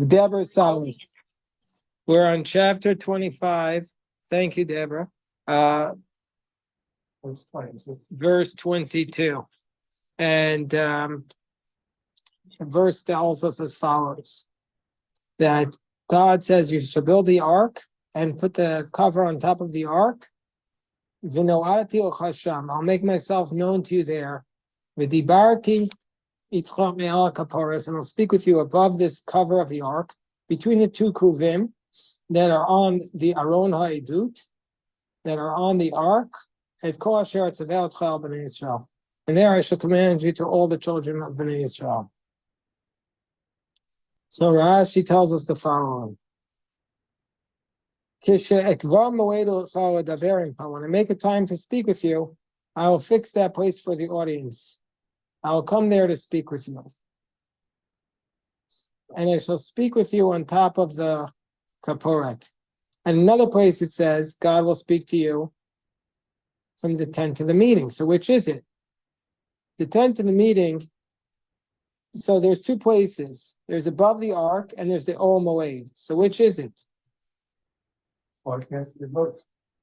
Deborah's silent. We're on chapter 25. Thank you, Deborah. Verse 22. And the verse tells us as follows: that God says you should build the ark and put the cover on top of the ark. I'll make myself known to you there. And I'll speak with you above this cover of the ark, between the two kruvim that are on the Aron Ha'edut, that are on the ark, and there I shall command you to all the children of Bnei Israel. So Rashi tells us the following: when I make a time to speak with you, I will fix that place for the audience. I will come there to speak with you. And I shall speak with you on top of the kaporet. And another place it says, God will speak to you from the tent of the meeting. So which is it? The tent of the meeting, so there's two places. There's above the ark and there's the Ol Moed. So which is it?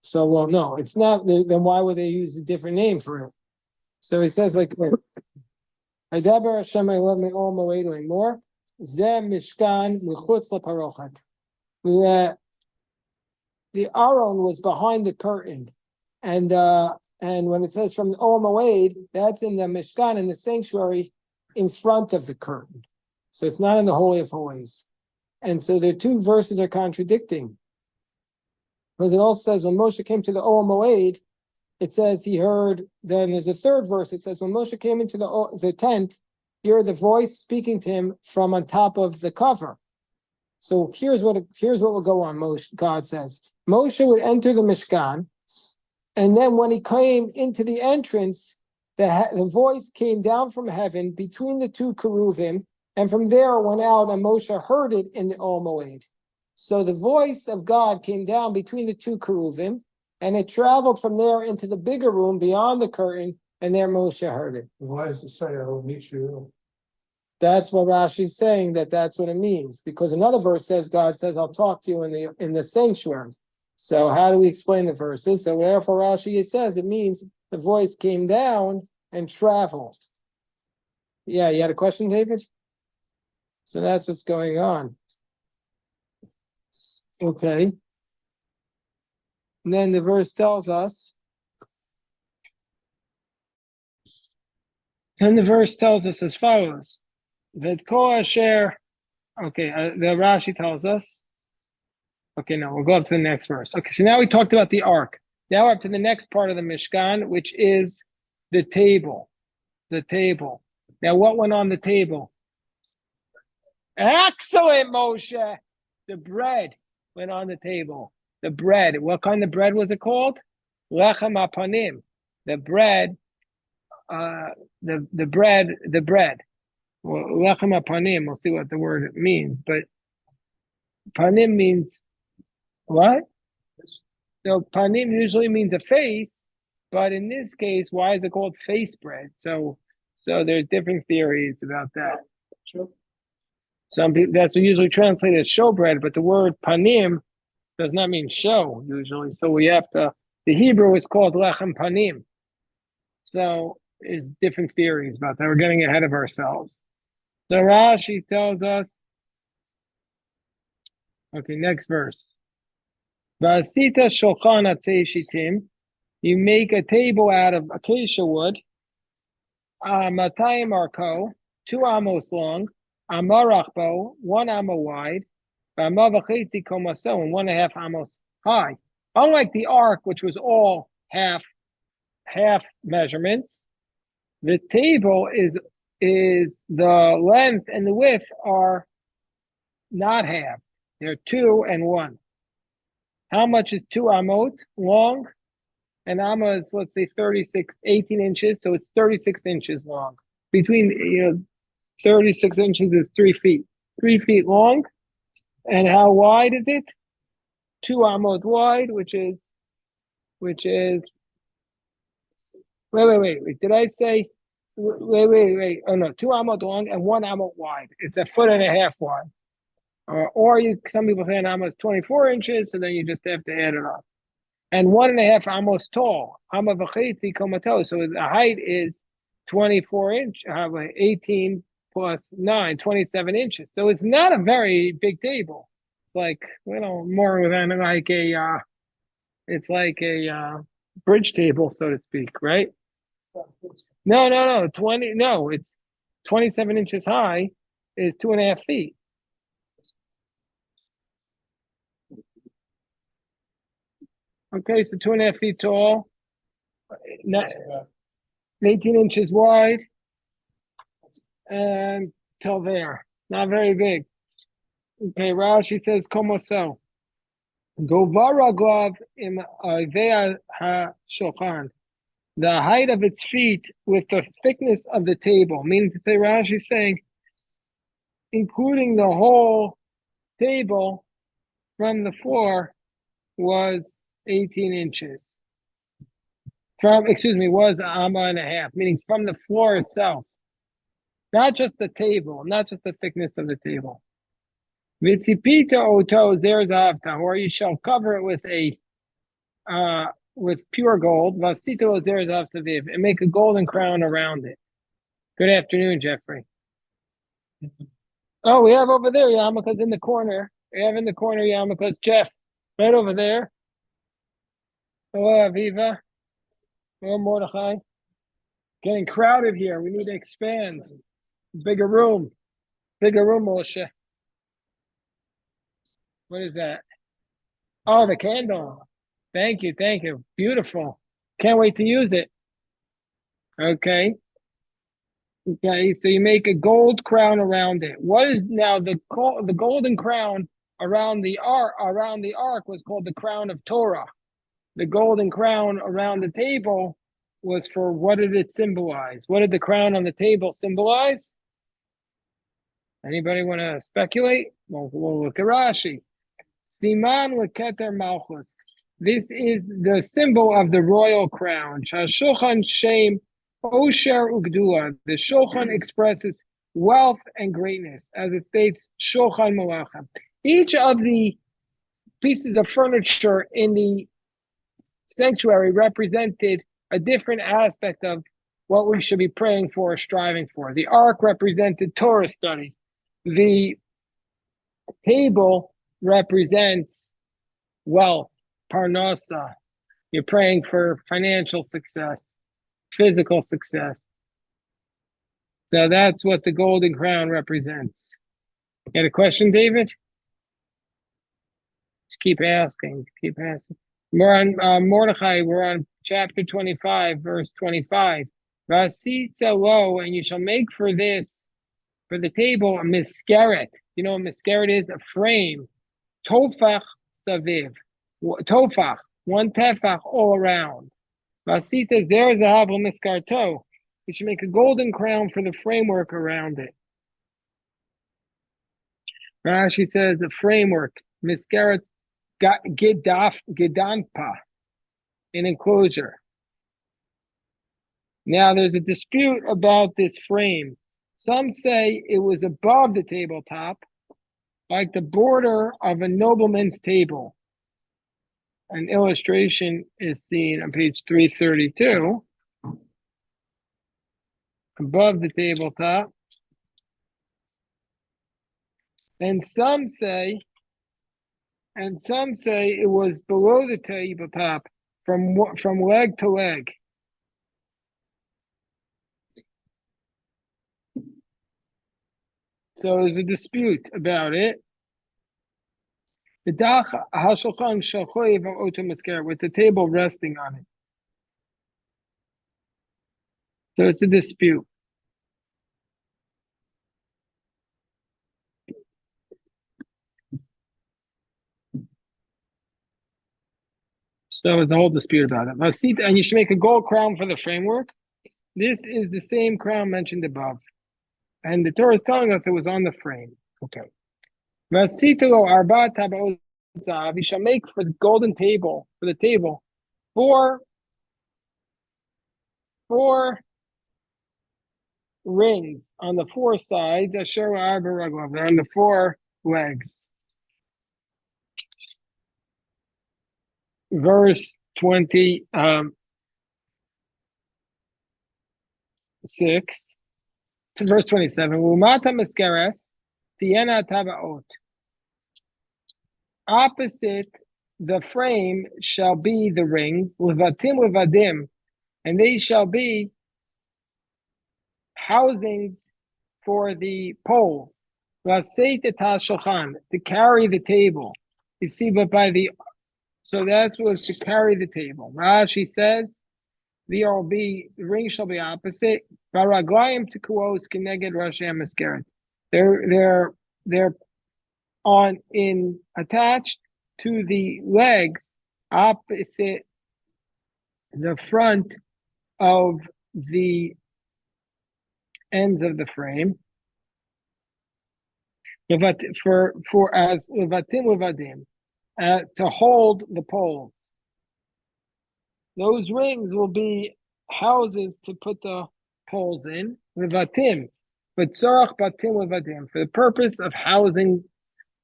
So, well, no, it's not. Then why would they use a different name for it? So he says like this: "Haydaber Hashem Ol Moed Lemor Zeh Mishkan Michutz LaParochet." The Aron was behind the curtain, and when it says from the Ol Moed, that's in the Mishkan, in the sanctuary, in front of the curtain. So it's not in the Holy of Holies. And so their two verses are contradicting. Because it also says when Moshe came to the Ol Moed, it says he heard, then there's a third verse, it says when Moshe came into the tent, he heard the voice speaking to him from on top of the cover. So here's what will go on. God says Moshe would enter the Mishkan, and then when he came into the entrance, the voice came down from heaven between the two keruvim, and from there it went out, and Moshe heard it in the Ol Moed. So the voice of God came down between the two keruvim, and it traveled from there into the bigger room beyond the curtain, and there Moshe heard it. Why does it say, I will meet you? That's what Rashi's saying, that's what it means. Because another verse says, God says, I'll talk to you in the sanctuary. So how do we explain the verses? So therefore Rashi says it means the voice came down and traveled. Yeah, you had a question, David? So that's what's going on. Okay. And then the verse tells us, as follows. Vedko Asher. Okay, the Rashi tells us. Okay, no, we'll go up to the next verse. Okay, so now we talked about the ark. Now we're up to the next part of the Mishkan, which is the table. The table. Now, what went on the table? Excellent, Moshe. The bread went on the table. The bread. What kind of bread was it called? Lechem apanim. The bread. The bread. Well, lechem apanim. We'll see what the word means. But panim means what? So panim usually means a face, but in this case, why is it called face bread? So there's different theories about that. Sure. Some people, that's usually translated as showbread, but the word panim does not mean show usually. So we have to. The Hebrew is called lechem panim. So there's different theories about that. We're getting ahead of ourselves. So Rashi tells us. Okay, next verse. Vasita shulchan atzei shitim. You make a table out of acacia wood. Matayim arko, 2 amos long. Amarachbo, 1 amo wide. V'amavachetzi komaso, and 1.5 amos high. Unlike the ark, which was all half measurements, the table is the length and the width are not half. They're 2 and 1. How much is 2 amot long? An amma is, let's say, 18 inches, so it's 36 inches long. Between 36 inches is 3 feet. 3 feet long. And how wide is it? 2 amot wide, which is wait. Did I say wait? Oh no, 2 amot long and 1 amot wide. It's 1.5 feet wide. Or some people say an amma is 24 inches, so then you just have to add it up. And 1.5 amos tall. Amma v'chetzi komato. So the height is 24 inch, 18 plus 9, 27 inches. So it's not a very big table. It's like, more than like it's like a bridge table, so to speak, right? No. It's 27 inches high is 2.5 feet. Okay, so 2.5 feet tall, 18 inches wide, and till there. Not very big. Okay, Rashi says, "Como so." Govara glav im avea ha shochan. The height of its feet with the thickness of the table. Meaning to say, Rashi is saying, including the whole table from the floor was 18 inches. Was an amma and a half, meaning from the floor itself. Not just the table, not just the thickness of the table. Vitzipita oto zerzavta, or you shall cover it with pure gold. Vasito zerzav saviv, and make a golden crown around it. Good afternoon, Jeffrey. Oh, we have over there yarmulkes in the corner. We have in the corner yarmulkes. Jeff, right over there. Hello, Aviva. Hello, Mordechai. Getting crowded here. We need to expand. Bigger room, Moshe. What is that? Oh, the candle. Thank you. Beautiful. Can't wait to use it. Okay. So you make a gold crown around it. What is now the golden crown around the ark? Around the ark was called the crown of Torah. The golden crown around the table was for what did it symbolize? What did the crown on the table symbolize? Anybody want to speculate? We'll look at Rashi. Siman leketer malchus. This is the symbol of the royal crown. Shashulchan shem osher ugdula. The shulchan expresses wealth and greatness, as it states shulchan malachim. Each of the pieces of furniture in the sanctuary represented a different aspect of what we should be praying for or striving for. The ark represented Torah study. The table represents wealth, parnasa. You're praying for financial success, physical success. So that's what the golden crown represents. You got a question, David? Just keep asking. We're on Mordechai. We're on chapter 25, verse 25. Vasitza lo, and you shall make for the table, a miskeret. You know what a miskeret is? A frame. Tofach saviv. Tofach, one tefach all around. Vasita there is a zahav miskarto. You should make a golden crown for the framework around it. Rashi says a framework, miskeret gedanpa, an enclosure. Now there's a dispute about this frame. Some say it was above the tabletop, like the border of a nobleman's table. An illustration is seen on page 332, above the tabletop. And some say it was below the tabletop from leg to leg. So there's a dispute about it. The dach hashulchan shalchoyev otomasker, with the table resting on it. So it's a dispute. So it's a whole dispute about it. And you should make a gold crown for the framework. This is the same crown mentioned above. And the Torah is telling us it was on the frame. Okay. You shall make for the golden table, four rings on the four sides. On the four legs. Verse 26 to verse 27. Umata maskeres tiena tabaot. Opposite the frame shall be the rings, levatim levadim, and they shall be housings for the poles. Laseit shulchan, to carry the table. You see, but so that was to carry the table. Rashi says the ring shall be opposite. Baraglayim tekuos keneged Rashi Maskeret. They're attached to the legs opposite the front of the ends of the frame. For as levatim levadim, to hold the poles. Those rings will be houses to put the poles in, levatim, but tzarach batim levadim, for the purpose of housing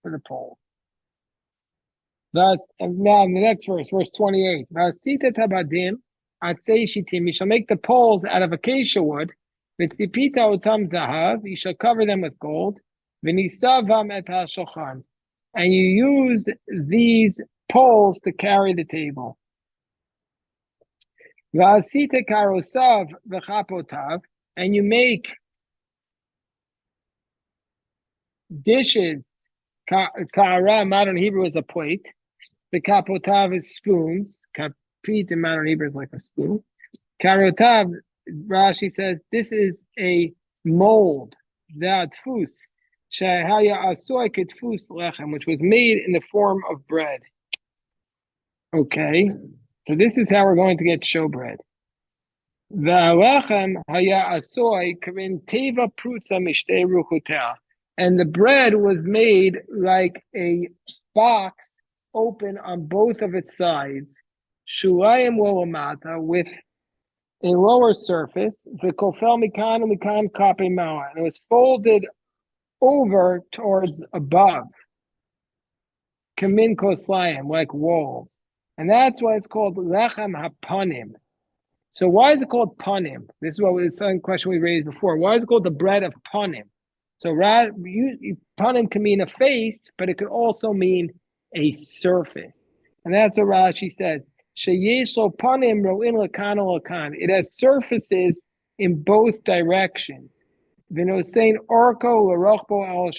for the pole. Thus, and now in the next verse 28, Vasita tabadim atzei shitim, you shall make the poles out of acacia wood, v'tipita otam zahav, you shall cover them with gold, v'nisavam et hashulchan, and you use these poles to carry the table. V'asita karosav v'chapotav, and you make dishes. Ka'ara, modern Hebrew, is a plate. The kapotav is spoons. Kapit in modern Hebrew is like a spoon. Karotav, Rashi says, this is a mold, which was made in the form of bread. Okay, so this is how we're going to get showbread. And the bread was made like a box open on both of its sides, shulayim wolamata, with a lower surface, the kofel mikan and mikan kape ma'ah, and it was folded over towards above, kamin koslayim, like walls, and that's why it's called lechem hapanim. So why is it called panim? This is what it's a question we raised before. Why is it called the bread of panim? So panim can mean a face, but it could also mean a surface. And that's what Rashi says. Sheyesho panim ro'in lakan lakan. It has surfaces in both directions. V'nosein orko l'rochbo al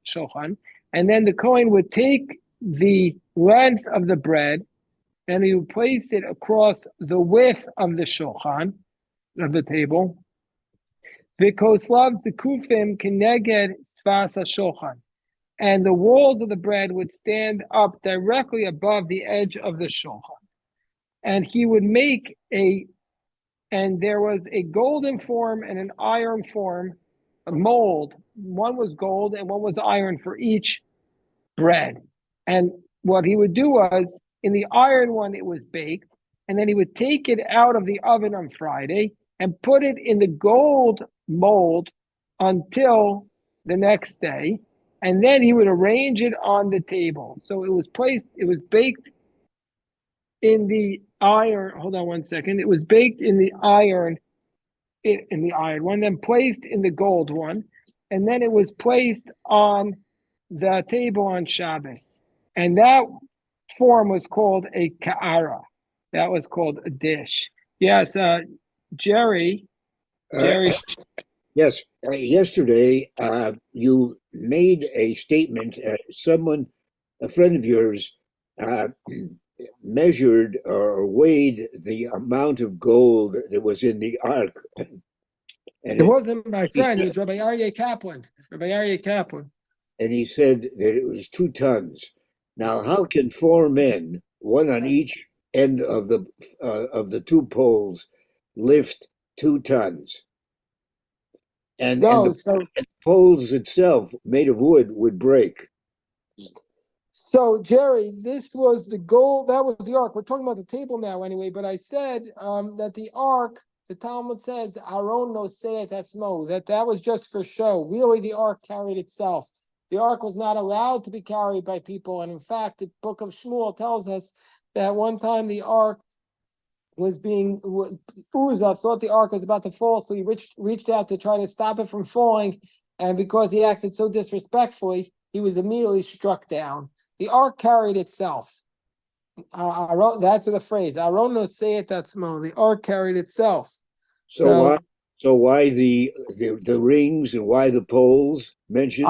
shulchan. And then the Kohen would take the length of the bread and he would place it across the width of the shulchan, of the table. V'koslav zekufim keneged sfas shulchan. And the walls of the bread would stand up directly above the edge of the shulchan. And he would make and there was a golden form and an iron form, a mold. One was gold and one was iron for each bread. And what he would do was, in the iron one, it was baked, and then he would take it out of the oven on Friday and put it in the gold mold until the next day. And then he would arrange it on the table. So it was baked in the iron. Hold on one second. It was baked in the iron one, then placed in the gold one. And then it was placed on the table on Shabbos. And that form was called a ka'ara. That was called a dish. Yes, Jerry. Yes, yesterday you made a statement. A friend of yours, measured or weighed the amount of gold that was in the ark. And it wasn't my friend, it was Rabbi Aryeh Kaplan. And he said that it was 2 tons. Now, how can 4 men, one on each end of the 2 poles, lift 2 tons? And the poles itself, made of wood, would break. So, Jerry, this was the gold. That was the ark. We're talking about the table now, anyway. But I said that the ark, the Talmud says, "Aron noseh et atzmo," that was just for show. Really, the ark carried itself. the ark was not allowed to be carried by people. And in fact, the book of Shmuel tells us that one time the ark was being, Uzzah thought the ark was about to fall, so he reached out to try to stop it from falling. And because he acted so disrespectfully, he was immediately struck down. The ark carried itself. That's the phrase. Aron no say it that small. The ark carried itself. So why the rings and why the poles mentioned?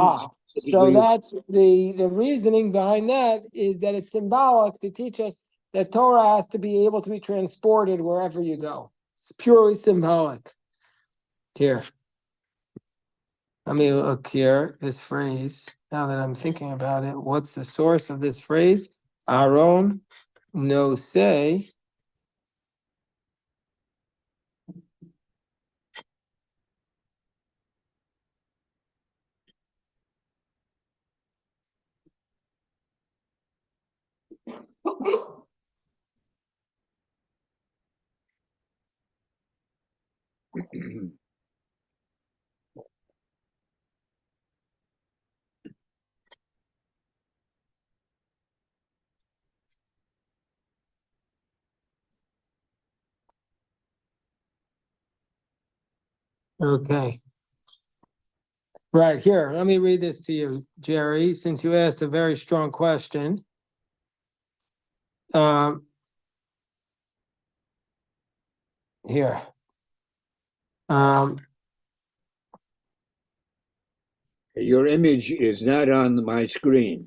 So that's the reasoning behind that is that it's symbolic to teach us that Torah has to be able to be transported wherever you go. It's purely symbolic. Here. Let me look here, this phrase. Now that I'm thinking about it, what's the source of this phrase? Aron no say. Okay. Right here, let me read this to you, Jerry, since you asked a very strong question. Here. Your image is not on my screen.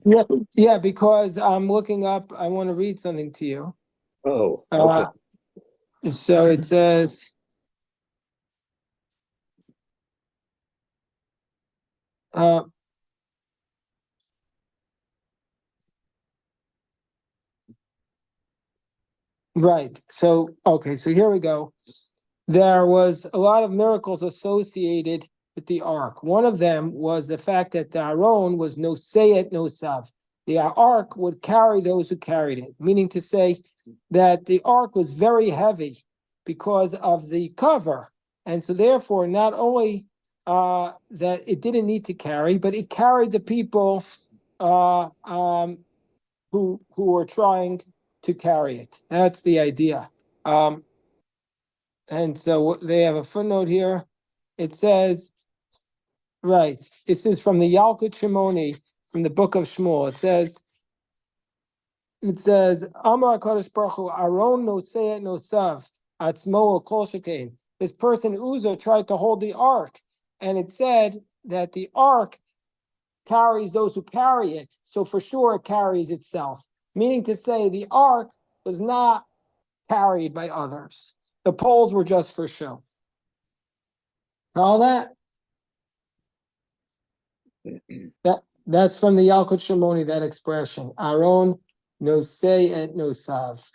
Yeah, because I'm looking up, I want to read something to you. Oh, okay. So it says, right. So, okay, so here we go. There was a lot of miracles associated with the ark. One of them was the fact that the Aron was no sayet, no sav. The ark would carry those who carried it, meaning to say that the ark was very heavy because of the cover. And so therefore, not only that it didn't need to carry, but it carried the people who were trying to carry it. That's the idea. And so they have a footnote here. It says, right, this is from the Yalkut Shimoni, from the book of Shmuel. It says, Amar HaKadosh Baruch Hu, Aron no seyet no sav, atzmo kol shekain. This person, Uzzah, tried to hold the ark, and it said that the ark carries those who carry it, so for sure it carries itself. Meaning to say, the ark was not carried by others. The poles were just for show. All that? That's from the Yalkut Shimoni, that expression. Aron no say and no sav.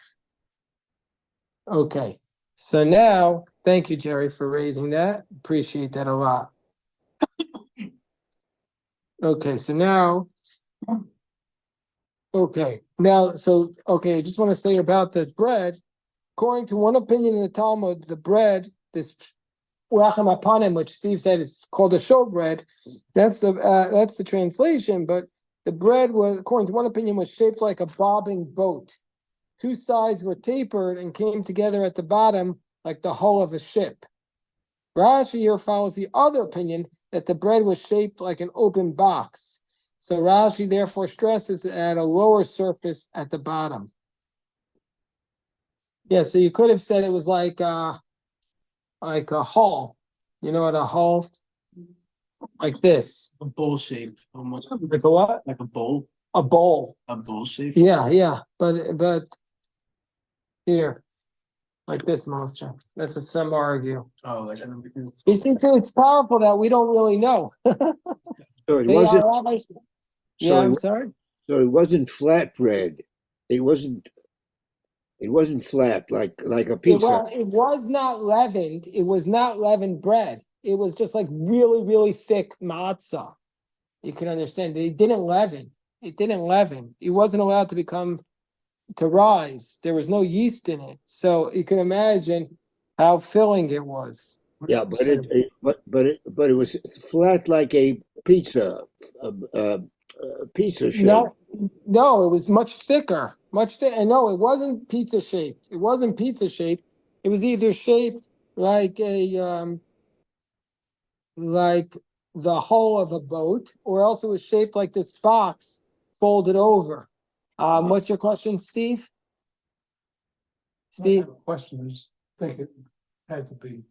Okay. So now, thank you, Jerry, for raising that. Appreciate that a lot. Okay, so now, I just want to say about the bread. According to one opinion in the Talmud, the bread, this Lachem Apanim, which Steve said is called a showbread, that's the translation. But the bread was, according to one opinion, was shaped like a bobbing boat. Two sides were tapered and came together at the bottom like the hull of a ship. Rashi here follows the other opinion that the bread was shaped like an open box. So Rashi therefore stresses it at a lower surface at the bottom. Yeah, so you could have said it was like a hull. You know what a hull? Like this. A bowl shape, almost. Like a what? Like a bowl. A bowl. A bowl shape. Yeah. But here. Like this, Moshe. That's what some argue. Oh, like You see, too, it's powerful that we don't really know. So it wasn't. I'm sorry. So it wasn't flat bread. It wasn't flat like a pizza. It was not leavened. It was not leavened bread. It was just like really, really thick matzah. You can understand. It didn't leaven. It wasn't allowed to rise. There was no yeast in it. So you can imagine how filling it was. Yeah, but it was flat like a pizza, pizza shape. No, it was much thicker, and no, it wasn't pizza shaped. It wasn't pizza shaped. It was either shaped like like the hull of a boat, or else it was shaped like this box folded over. What's your question, Steve? Steve? The question is, I think it had to be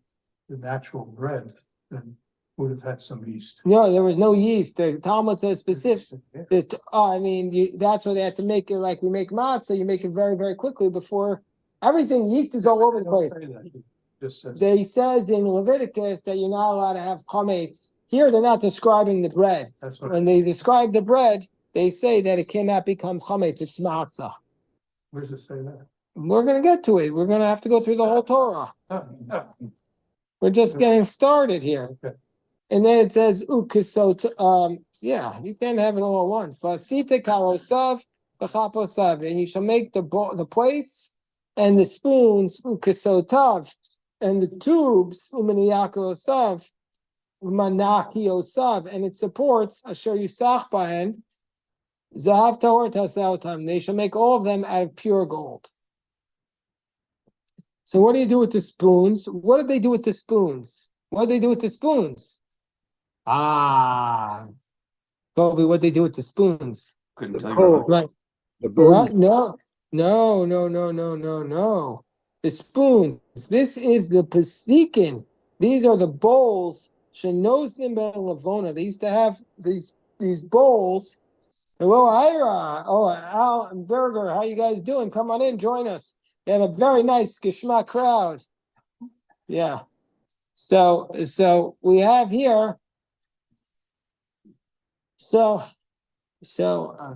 the natural bread, then would have had some yeast. No, there was no yeast. The Talmud says specific. I mean, that's why they had to make it like we make matzah. You make it very, very quickly before everything. Yeast is all over the place. Just says, They says in Leviticus that you're not allowed to have chametz. Here, they're not describing the bread. that's what. When they describe the bread, they say that it cannot become chametz. It's matzah. Where does it say that? We're going to get to it. We're going to have to go through the whole Torah. We're just getting started here. Okay. And then it says, yeah, you can't have it all at once. Vasita karosav, v'chaposav, and you shall make the plates and the spoons, ukisotav, and the tubes, umaniyakosav, umanakiosav, and it supports, asher yusach bahen, zahav tahor tasaotam. They shall make all of them out of pure gold. So what do you do with the spoons? What did they do with the spoons? What did they do with the spoons? Kobe, what they do with the spoons? The coal, Right. the burn. What? No. The spoons. This is the pesikin. These are the bowls. Shenoznim ben Lavona. They used to have these bowls. Hello, Ira. Oh, Al and Berger. How you guys doing? Come on in, join us. They have a very nice Geshma crowd. Yeah. So we have here. So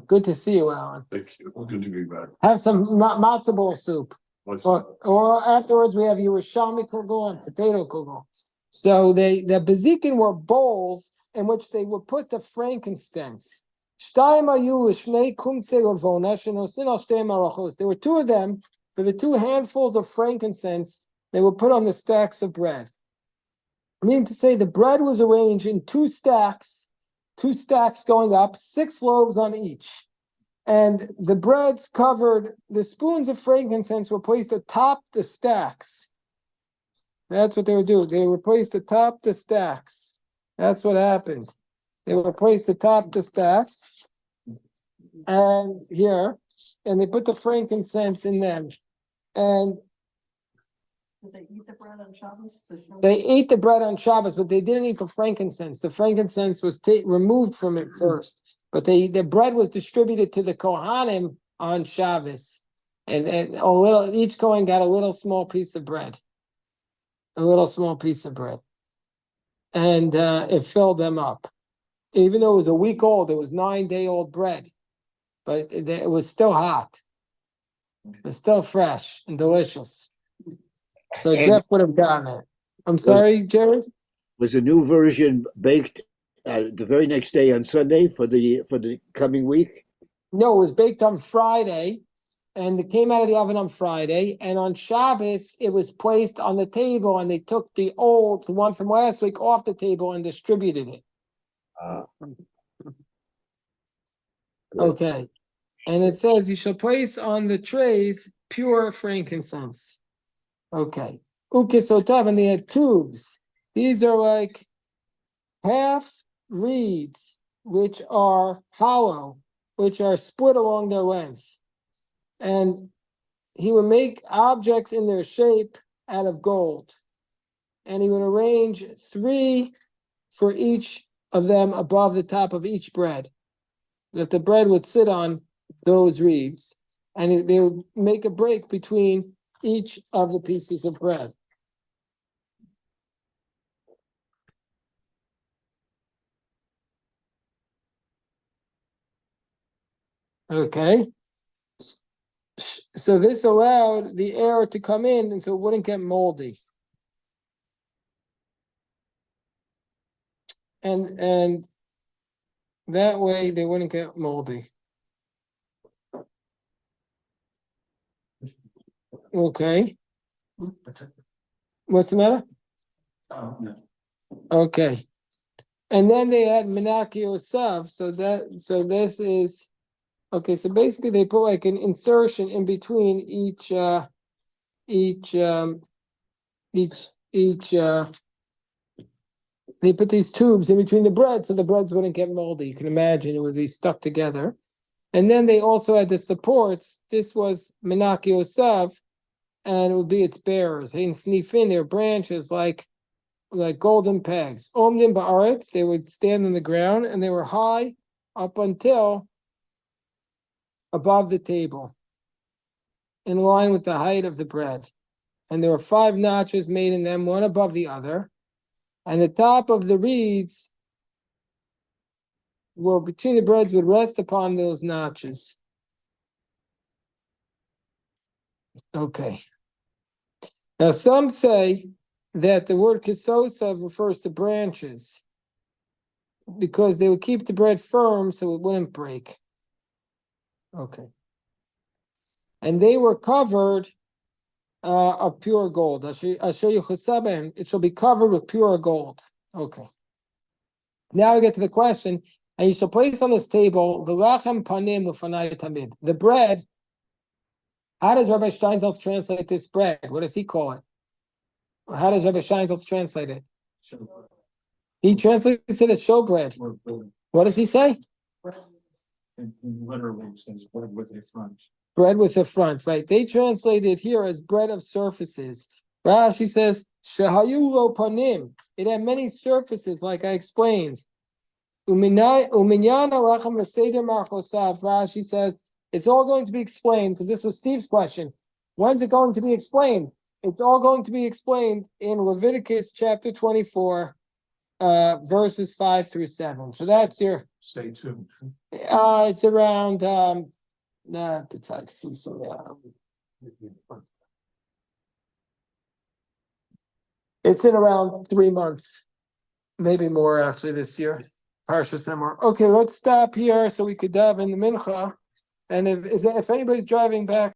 good to see you, Alan. Thank you. Good to be back. Have some matzo ball soup, What's or afterwards we have Yerushalmi kugel and potato kugel. So the bezikin were bowls in which they would put the frankincense. There were two of them for the two handfuls of frankincense they would put on the stacks of bread. I mean to say the bread was arranged in two stacks going up, 6 loaves on each. And the breads covered, the spoons of frankincense were placed atop the stacks. That's what they would do. They were placed atop the stacks. That's what happened. They were placed atop the stacks. And here, and they put the frankincense in them. And they eat the bread on Shabbos? they ate the bread on Shabbos, but they didn't eat the frankincense. The frankincense was removed from it first, but the bread was distributed to the Kohanim on Shabbos, and each Kohen got a little small piece of bread, and it filled them up. Even though it was a week old, it was 9-day-old bread, but it was still hot. It was still fresh and delicious. So And Jeff would have gotten it. I'm sorry, Jared? was a new version baked the very next day on Sunday for the coming week? No, it was baked on Friday, and it came out of the oven on Friday. And on Shabbos, it was placed on the table, and they took the one from last week off the table and distributed it. Okay. And it says, you shall place on the trays pure frankincense. Okay. Ukisotav, and they had tubes. These are like half reeds, which are hollow, which are split along their length. And he would make objects in their shape out of gold. And he would arrange 3 for each of them above the top of each bread, that the bread would sit on those reeds. And they would make a break between each of the pieces of bread. Okay. So this allowed the air to come in and so it wouldn't get moldy. And that way they wouldn't get moldy. Okay. What's the matter? Okay. And then they had Menaki Osav, so this is, okay, so basically they put like an insertion in between each they put these tubes in between the bread so the breads wouldn't get moldy. You can imagine it would be stuck together. And then they also had the supports. This was Menaki Osav, and it would be its bearers. In Snifin, their branches like golden pegs. Omdim ba'aretz, they would stand on the ground, and they were high up until above the table, in line with the height of the bread. And there were 5 notches made in them, one above the other. And the top of the reeds were between the breads would rest upon those notches. Okay. Now some say that the word kisosav refers to branches because they would keep the bread firm so it wouldn't break. Okay. And they were covered of pure gold. I'll show you chesabem. It shall be covered with pure gold. Okay. Now we get to the question, and you shall place on this table the lachem panim ufanai tamid. The bread. How does Rabbi Steinsaltz translate this bread? What does he call it? How does Rabbi Steinsaltz translate it? He translates it as showbread. What does he say? Literally says bread with a front. Bread with a front, right? They translate it here as bread of surfaces. Rashi says, Shehayu lo panim. It had many surfaces, like I explained. Uminyana lachem v'seder marchosav. Rashi says, it's all going to be explained, because this was Steve's question. When's it going to be explained? It's all going to be explained in Leviticus chapter 24, verses 5 through 7. So that's your. Stay tuned. It's around not the type C. So it's in around 3 months, maybe more after this year. Parsha Semar. Okay, let's stop here so we could dive in the mincha. And if anybody's driving back.